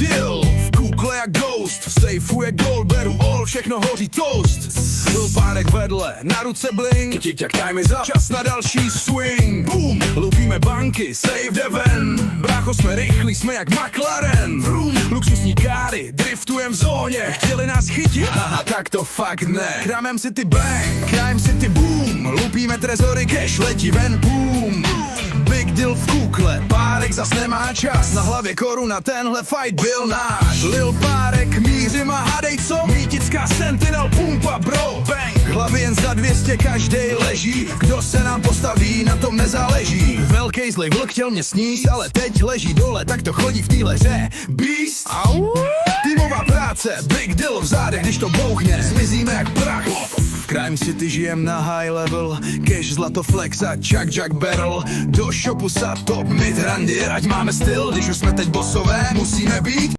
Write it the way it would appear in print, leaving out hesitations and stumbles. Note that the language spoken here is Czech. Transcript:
deal. V Google jak ghost, v safeu je gold, beru all, všechno hoří toast. Byl párek vedle, na ruce blink, tik-tak time is up, čas na další swing. Boom, lupíme banky, save the ven. Brácho, jsme rychlí, jsme jak McLaren. Vroom, luxusní káry, driftujem v zóně. Chtěli nás chytit, haha, tak to fakt ne. Kramem City bang, Crime City boom. Lupíme trezory, cash letí ven, boom. Big deal v kukle, párek zas nemá čas. Na hlavě koruna, tenhle fight byl náš. Lil párek, mířím a hádej co? Mítická Sentinel, pumpa bro, bang. Hlavy jen za 200, každej leží. Kdo se nám postaví, na tom nezáleží. Velký zlej vlk chtěl mě sníst, ale teď leží dole, tak to chodí v téhle hře. Beast, au. Týmová práce, big deal v zádech, když to bouchne, zmizíme jak prach. V Crime City žijem na high level, cash, zlato, flex a Jack barrel. Do shopu sa top mid randy, ať máme styl, když už jsme teď bossové, musíme být